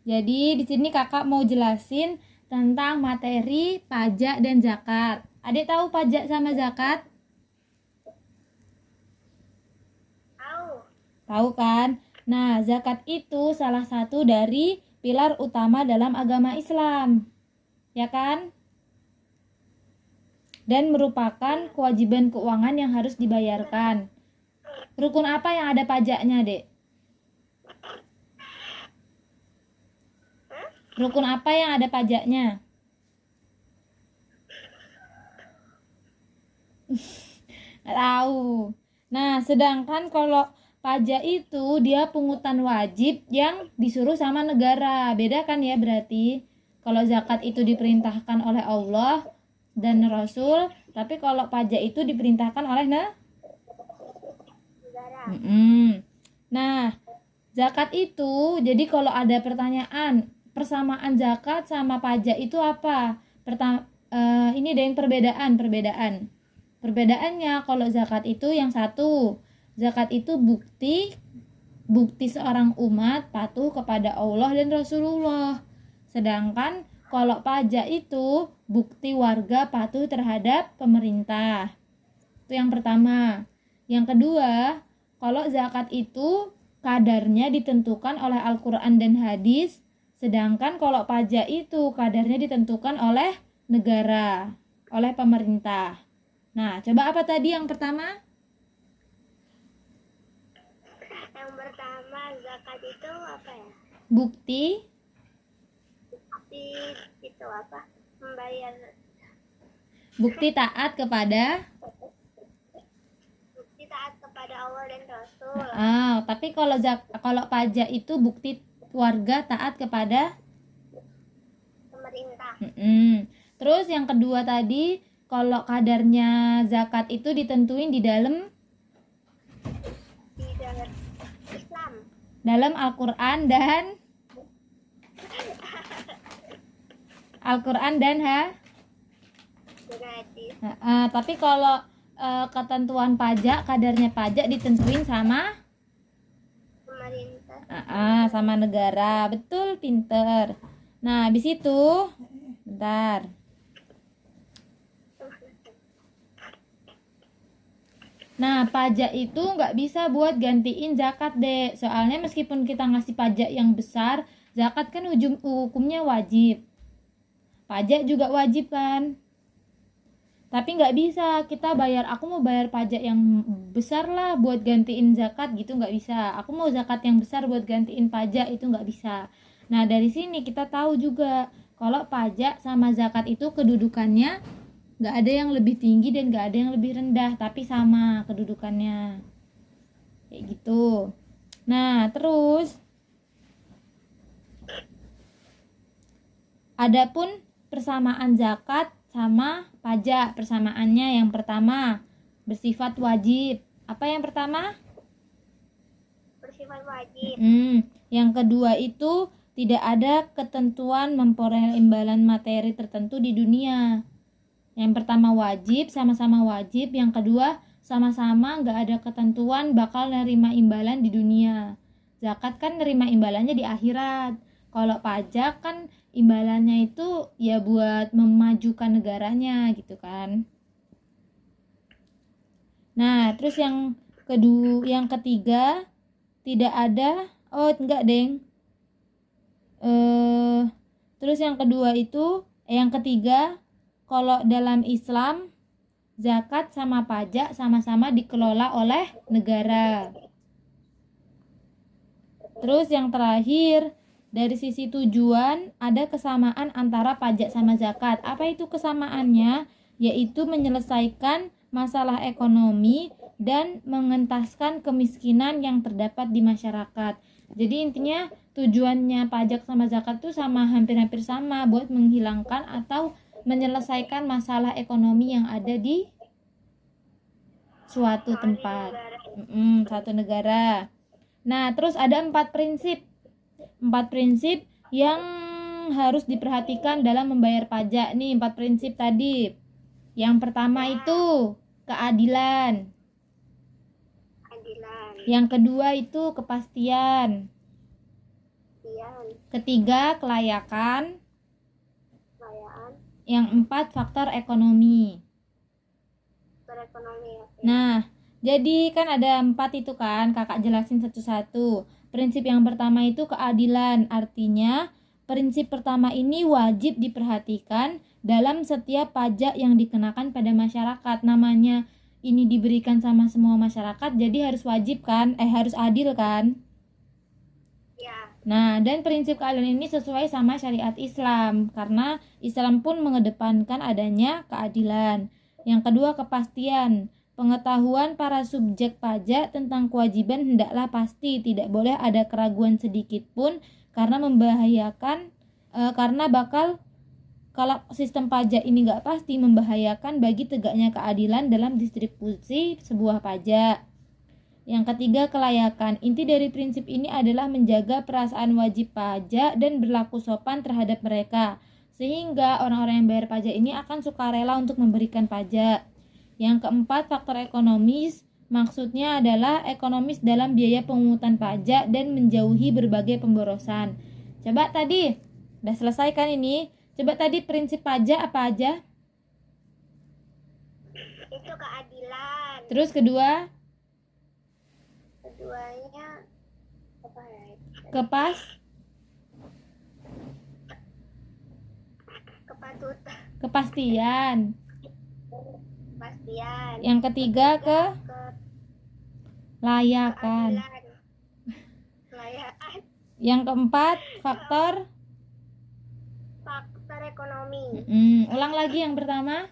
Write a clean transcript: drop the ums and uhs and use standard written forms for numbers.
Jadi di sini kakak mau jelasin tentang materi pajak dan zakat. Adik tahu pajak sama zakat? Tahu. Tahu kan? Nah, zakat itu salah satu dari pilar utama dalam agama Islam. Ya kan? Dan merupakan kewajiban keuangan yang harus dibayarkan. Rukun apa yang ada pajaknya, Dek? Rukun apa yang ada pajaknya? Nggak tahu. Nah, sedangkan kalau pajak itu dia pungutan wajib yang disuruh sama negara. Beda kan ya berarti? Kalau zakat itu diperintahkan oleh Allah dan Rasul, tapi kalau pajak itu diperintahkan oleh Negara. Nah, zakat itu, jadi kalau ada pertanyaan persamaan zakat sama pajak itu apa? Ini ada yang perbedaan. Perbedaannya kalau zakat itu yang satu, zakat itu bukti seorang umat patuh kepada Allah dan Rasulullah. Sedangkan kalau pajak itu bukti warga patuh terhadap pemerintah. Itu yang pertama. Yang kedua, kalau zakat itu kadarnya ditentukan oleh Al-Quran dan hadis, sedangkan kalau pajak itu kadarnya ditentukan oleh negara, oleh pemerintah. Nah, coba apa tadi yang pertama? Yang pertama, zakat itu apa ya? Bukti Itu apa? Membayar. Bukti taat kepada Bukti taat kepada Allah dan Rasul. Tapi kalau pajak itu bukti warga taat kepada Pemerintah. Terus yang kedua tadi, kalau kadarnya zakat itu ditentuin di dalam Islam. Dalam Al-Quran dan Hadis. Tapi kalau ketentuan pajak, kadarnya pajak ditentuin sama pemerintah. Sama negara. Betul, pinter. Nah, habis itu bentar. Nah, pajak itu nggak bisa buat gantiin zakat, Dek. Soalnya meskipun kita ngasih pajak yang besar, zakat kan hukumnya wajib. Pajak juga wajib kan. Tapi nggak bisa kita aku mau bayar pajak yang besar lah buat gantiin zakat gitu, nggak bisa. Aku mau zakat yang besar buat gantiin pajak, itu nggak bisa. Nah, dari sini kita tahu juga kalau pajak sama zakat itu kedudukannya nggak ada yang lebih tinggi dan nggak ada yang lebih rendah, tapi sama kedudukannya kayak gitu. Nah, terus adapun persamaan zakat sama pajak, persamaannya yang pertama bersifat wajib. Apa yang pertama? Bersifat wajib. Yang kedua itu tidak ada ketentuan memperoleh imbalan materi tertentu di dunia. Yang pertama wajib, sama-sama wajib. Yang kedua sama-sama nggak ada ketentuan bakal nerima imbalan di dunia. Zakat kan nerima imbalannya di akhirat. Kalau pajak kan imbalannya itu ya buat memajukan negaranya gitu kan. Nah, terus yang ketiga tidak ada, enggak, Deng. Terus yang ketiga, kalau dalam Islam zakat sama pajak sama-sama dikelola oleh negara. Terus yang terakhir, dari sisi tujuan ada kesamaan antara pajak sama zakat. Apa itu kesamaannya? Yaitu menyelesaikan masalah ekonomi dan mengentaskan kemiskinan yang terdapat di masyarakat. Jadi intinya tujuannya pajak sama zakat itu hampir-hampir sama, buat menghilangkan atau menyelesaikan masalah ekonomi yang ada di suatu tempat, satu negara. Nah, terus ada 4 prinsip yang harus diperhatikan dalam membayar pajak nih. 4 prinsip tadi. Yang pertama itu keadilan. Yang kedua itu kepastian. Ketiga, kelayakan. Kekayaan. Yang empat, faktor ekonomi. Berekonomi. Oke. Nah, jadi kan ada 4 itu kan, kakak jelasin satu-satu. Prinsip yang pertama itu keadilan, artinya prinsip pertama ini wajib diperhatikan dalam setiap pajak yang dikenakan pada masyarakat. Namanya ini diberikan sama semua masyarakat, jadi harus wajib kan, harus adil kan. Ya. Nah, dan prinsip keadilan ini sesuai sama syariat Islam, karena Islam pun mengedepankan adanya keadilan. Yang kedua, kepastian. Pengetahuan para subjek pajak tentang kewajiban hendaklah pasti, tidak boleh ada keraguan sedikit pun karena membahayakan, karena bakal kalau sistem pajak ini nggak pasti membahayakan bagi tegaknya keadilan dalam distribusi sebuah pajak. Yang ketiga, kelayakan. Inti dari prinsip ini adalah menjaga perasaan wajib pajak dan berlaku sopan terhadap mereka, sehingga orang-orang yang bayar pajak ini akan sukarela untuk memberikan pajak. Yang keempat, faktor ekonomis. Maksudnya adalah ekonomis dalam biaya pemungutan pajak dan menjauhi berbagai pemborosan. Coba tadi, udah selesai kan ini? Coba tadi prinsip pajak apa aja? Itu keadilan. Terus keduanya apa ya? Kepatutan. Kepastian. Kepastian. Yang ketiga, kelayakan. Keadilan. Kelayakan. Yang keempat, faktor Faktor ekonomi. ulang lagi yang pertama.